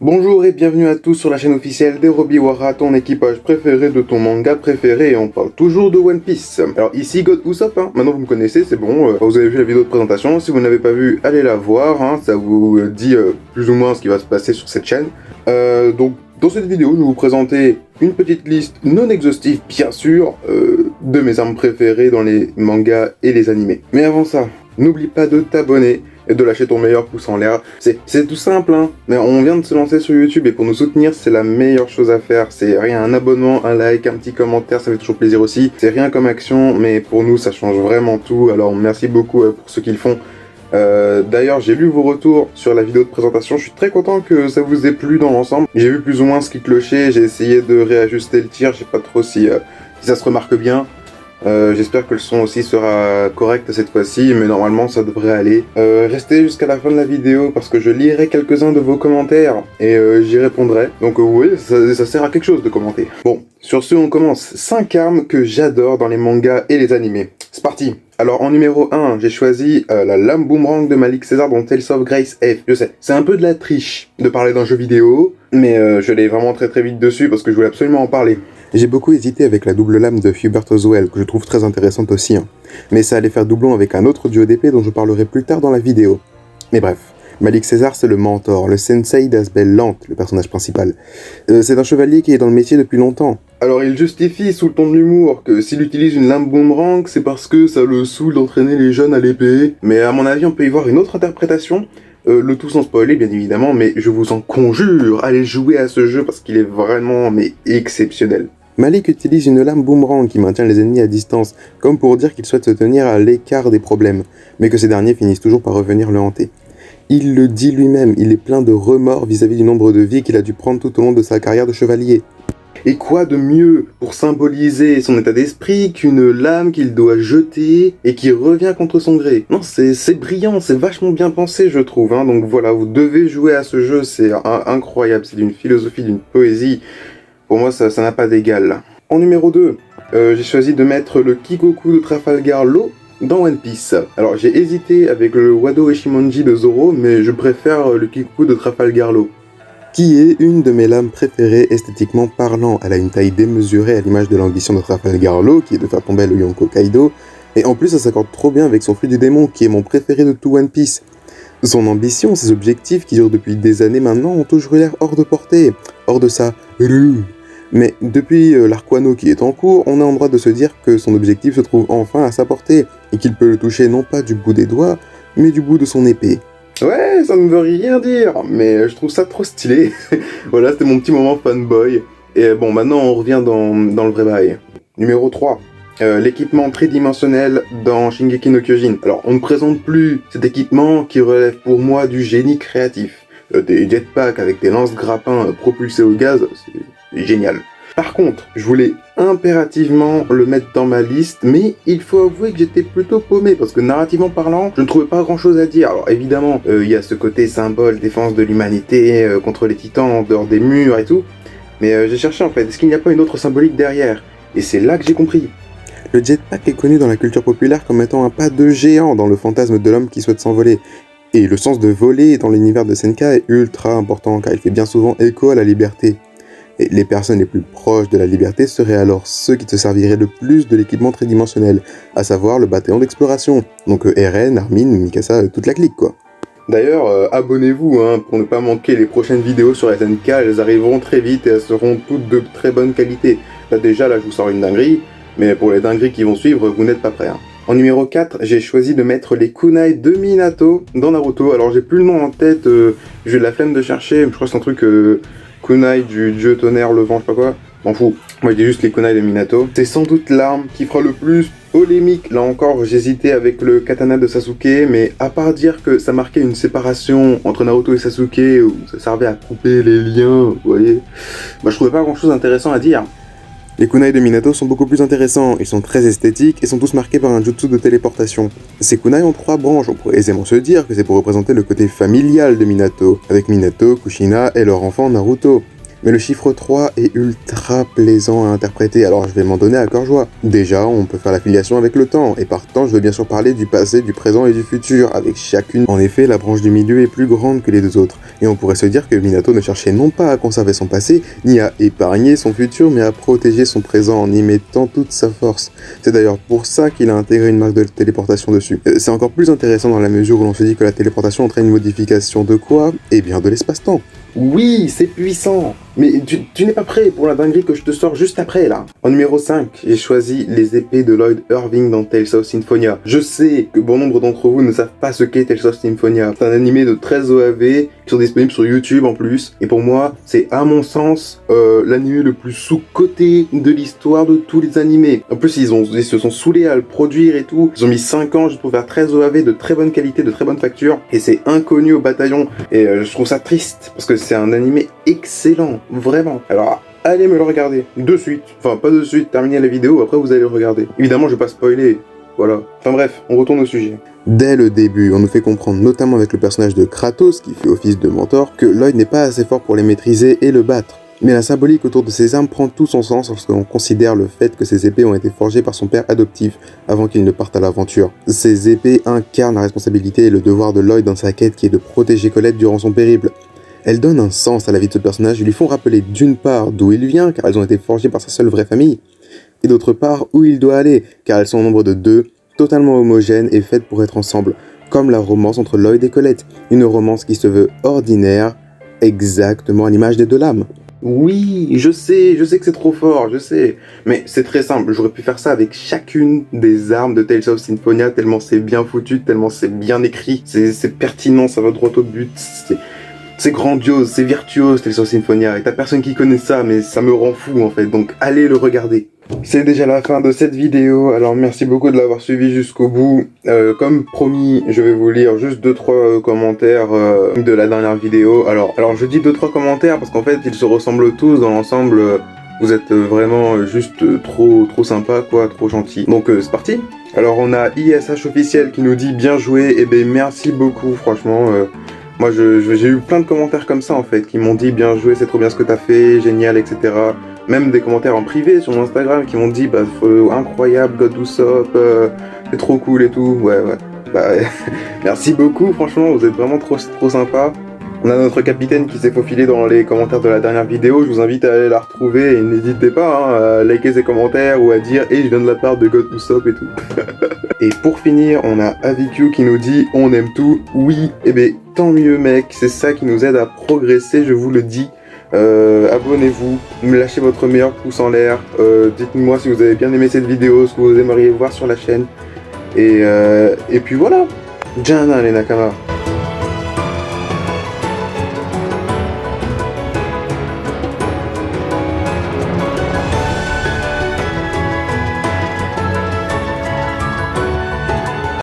Bonjour et bienvenue à tous sur la chaîne officielle d'Erobiwara, ton équipage préféré de ton manga préféré, et on parle toujours de One Piece. Alors ici God Usopp, maintenant vous me connaissez, c'est bon, vous avez vu la vidéo de présentation, si vous n'avez pas vu, allez la voir, ça vous dit plus ou moins ce qui va se passer sur cette chaîne. Donc dans cette vidéo, je vais vous présenter une petite liste non exhaustive, bien sûr, de mes armes préférées dans les mangas et les animés. Mais avant ça, n'oublie pas de t'abonner et de lâcher ton meilleur pouce en l'air. C'est tout simple, hein, mais on vient de se lancer sur YouTube et pour nous soutenir, c'est la meilleure chose à faire. C'est rien, un abonnement, un like, un petit commentaire, ça fait toujours plaisir aussi. C'est rien comme action, mais pour nous, ça change vraiment tout. Alors merci beaucoup pour ceux qui le font. D'ailleurs, j'ai lu vos retours sur la vidéo de présentation, je suis très content que ça vous ait plu dans l'ensemble. J'ai vu plus ou moins ce qui clochait, j'ai essayé de réajuster le tir, je sais pas trop si ça se remarque bien. J'espère que le son aussi sera correct cette fois-ci, mais normalement ça devrait aller. Restez jusqu'à la fin de la vidéo parce que je lirai quelques-uns de vos commentaires et j'y répondrai. Donc oui, ça sert à quelque chose de commenter. Bon, sur ce on commence. 5 armes que j'adore dans les mangas et les animés. C'est parti. Alors en numéro 1, j'ai choisi la lame boomerang de Malik César dans Tales of Grace F. Je sais, c'est un peu de la triche de parler d'un jeu vidéo, mais je l'ai vraiment très vite dessus parce que je voulais absolument en parler. J'ai beaucoup hésité avec la double lame de Hubert Oswell, que je trouve très intéressante aussi, mais ça allait faire doublon avec un autre duo d'épée dont je parlerai plus tard dans la vidéo. Mais bref, Malik César c'est le mentor, le sensei d'Asbel Lant, le personnage principal. C'est un chevalier qui est dans le métier depuis longtemps. Alors il justifie sous le ton de l'humour que s'il utilise une lame boomerang, c'est parce que ça le saoule d'entraîner les jeunes à l'épée. Mais à mon avis, on peut y voir une autre interprétation. Le tout sans spoiler bien évidemment, mais je vous en conjure, allez jouer à ce jeu parce qu'il est vraiment exceptionnel. Malik utilise une lame boomerang qui maintient les ennemis à distance, comme pour dire qu'il souhaite se tenir à l'écart des problèmes, mais que ces derniers finissent toujours par revenir le hanter. Il le dit lui-même, il est plein de remords vis-à-vis du nombre de vies qu'il a dû prendre tout au long de sa carrière de chevalier. Et quoi de mieux pour symboliser son état d'esprit qu'une lame qu'il doit jeter et qui revient contre son gré? Non, c'est brillant, c'est vachement bien pensé je trouve, donc voilà, vous devez jouer à ce jeu, c'est incroyable, c'est d'une philosophie, d'une poésie. Pour moi, ça n'a pas d'égal. En numéro 2, j'ai choisi de mettre le Kikoku de Trafalgar Law dans One Piece. Alors, j'ai hésité avec le Wado Ishimonji de Zoro, mais je préfère le Kikoku de Trafalgar Law, qui est une de mes lames préférées esthétiquement parlant. Elle a une taille démesurée à l'image de l'ambition de Trafalgar Law, qui est de faire tomber le Yonko Kaido, et en plus, ça s'accorde trop bien avec son fruit du démon, qui est mon préféré de tout One Piece. Son ambition, ses objectifs, qui durent depuis des années maintenant, ont toujours l'air hors de portée, hors de sa rue. Mais depuis l'arc Wano qui est en cours, on est en droit de se dire que son objectif se trouve enfin à sa portée, et qu'il peut le toucher non pas du bout des doigts, mais du bout de son épée. Ouais, ça ne veut rien dire, mais je trouve ça trop stylé. Voilà, c'était mon petit moment fanboy. Et bon, maintenant on revient dans le vrai bail. Numéro 3. L'équipement tridimensionnel dans Shingeki no Kyojin. Alors, on ne présente plus cet équipement qui relève pour moi du génie créatif. Des jetpacks avec des lance-grappins propulsés au gaz, c'est génial. Par contre, je voulais impérativement le mettre dans ma liste, mais il faut avouer que j'étais plutôt paumé, parce que narrativement parlant, je ne trouvais pas grand chose à dire. Alors évidemment, il y a ce côté symbole, défense de l'humanité, contre les titans en dehors des murs et tout, mais j'ai cherché en fait, est-ce qu'il n'y a pas une autre symbolique derrière? Et c'est là que j'ai compris. Le jetpack est connu dans la culture populaire comme étant un pas de géant dans le fantasme de l'homme qui souhaite s'envoler. Et le sens de voler dans l'univers de Senka est ultra important car il fait bien souvent écho à la liberté. Et les personnes les plus proches de la liberté seraient alors ceux qui te serviraient le plus de l'équipement tridimensionnel, à savoir le bataillon d'exploration. Donc Eren, Armin, Mikasa, toute la clique quoi. D'ailleurs, abonnez-vous pour ne pas manquer les prochaines vidéos sur SNK, elles arriveront très vite et elles seront toutes de très bonne qualité. Là déjà, je vous sors une dinguerie, mais pour les dingueries qui vont suivre, vous n'êtes pas prêts. En numéro 4, j'ai choisi de mettre les kunai de Minato dans Naruto. Alors j'ai plus le nom en tête, j'ai de la flemme de chercher, je crois que c'est un truc kunai du dieu tonnerre, le vent, je sais pas quoi. M'en fous. Moi je dis juste les kunai de Minato. C'est sans doute l'arme qui fera le plus polémique. Là encore, j'hésitais avec le katana de Sasuke, mais à part dire que ça marquait une séparation entre Naruto et Sasuke, où ça servait à couper les liens, vous voyez, je trouvais pas grand chose d'intéressant à dire. Les kunai de Minato sont beaucoup plus intéressants, ils sont très esthétiques et sont tous marqués par un jutsu de téléportation. Ces kunai ont 3 branches, on pourrait aisément se dire que c'est pour représenter le côté familial de Minato, avec Minato, Kushina et leur enfant Naruto. Mais le chiffre 3 est ultra plaisant à interpréter, alors je vais m'en donner à cœur joie. Déjà, on peut faire l'affiliation avec le temps, et par temps, je veux bien sûr parler du passé, du présent et du futur, avec chacune. En effet, la branche du milieu est plus grande que les deux autres, et on pourrait se dire que Minato ne cherchait non pas à conserver son passé, ni à épargner son futur, mais à protéger son présent en y mettant toute sa force. C'est d'ailleurs pour ça qu'il a intégré une marque de téléportation dessus. C'est encore plus intéressant dans la mesure où l'on se dit que la téléportation entraîne une modification de quoi? Eh bien de l'espace-temps. Oui, c'est puissant. Mais tu n'es pas prêt pour la dinguerie que je te sors juste après, là. En numéro 5, j'ai choisi les épées de Lloyd Irving dans Tales of Symphonia. Je sais que bon nombre d'entre vous ne savent pas ce qu'est Tales of Symphonia. C'est un animé de 13 OAV qui sont disponibles sur YouTube en plus. Et pour moi, c'est à mon sens l'animé le plus sous-coté de l'histoire de tous les animés. En plus, ils se sont saoulés à le produire et tout. Ils ont mis 5 ans juste pour faire 13 OAV de très bonne qualité, de très bonne facture. Et c'est inconnu au bataillon. Et je trouve ça triste parce que c'est un animé excellent. Vraiment. Alors, allez me le regarder. De suite. Enfin, pas de suite. Terminez la vidéo, après vous allez le regarder. Évidemment, je vais pas spoiler. Voilà. Enfin bref, on retourne au sujet. Dès le début, on nous fait comprendre, notamment avec le personnage de Kratos, qui fait office de mentor, que Lloyd n'est pas assez fort pour les maîtriser et le battre. Mais la symbolique autour de ces armes prend tout son sens lorsqu'on considère le fait que ces épées ont été forgées par son père adoptif avant qu'il ne parte à l'aventure. Ces épées incarnent la responsabilité et le devoir de Lloyd dans sa quête qui est de protéger Colette durant son périple. Elles donnent un sens à la vie de ce personnage et lui font rappeler d'une part d'où il vient, car elles ont été forgées par sa seule vraie famille, et d'autre part où il doit aller, car elles sont au nombre de 2, totalement homogènes et faites pour être ensemble, comme la romance entre Lloyd et Colette, une romance qui se veut ordinaire, exactement à l'image des deux lames. Oui, je sais que c'est trop fort, je sais, mais c'est très simple, j'aurais pu faire ça avec chacune des armes de Tales of Symphonia, tellement c'est bien foutu, tellement c'est bien écrit, c'est pertinent, ça va droit au but, c'est grandiose, c'est virtuose Tales of Symphonia, et t'as personne qui connaît ça, mais ça me rend fou en fait, donc allez le regarder. C'est déjà la fin de cette vidéo, alors merci beaucoup de l'avoir suivi jusqu'au bout. Comme promis, je vais vous lire juste 2-3 commentaires de la dernière vidéo. Alors je dis 2-3 commentaires parce qu'en fait ils se ressemblent tous dans l'ensemble. Vous êtes vraiment juste trop sympa quoi, trop gentil. Donc c'est parti. Alors on a ISH officiel qui nous dit bien joué, et ben merci beaucoup franchement. Moi j'ai eu plein de commentaires comme ça en fait, qui m'ont dit bien joué, c'est trop bien ce que t'as fait, génial, etc. Même des commentaires en privé sur mon Instagram qui m'ont dit bah incroyable, God Usopp, c'est trop cool et tout, ouais. Bah merci beaucoup, franchement, vous êtes vraiment trop sympa. On a notre capitaine qui s'est faufilé dans les commentaires de la dernière vidéo, je vous invite à aller la retrouver et n'hésitez pas à liker ses commentaires ou à dire « et je viens de la part de God Usopp » et tout. Et pour finir, on a AviQ qui nous dit « on aime tout ». Oui, et ben tant mieux mec, c'est ça qui nous aide à progresser, je vous le dis. Abonnez-vous, lâchez votre meilleur pouce en l'air, dites-moi si vous avez bien aimé cette vidéo, ce que vous aimeriez voir sur la chaîne. Et puis voilà, Jana les Nakama.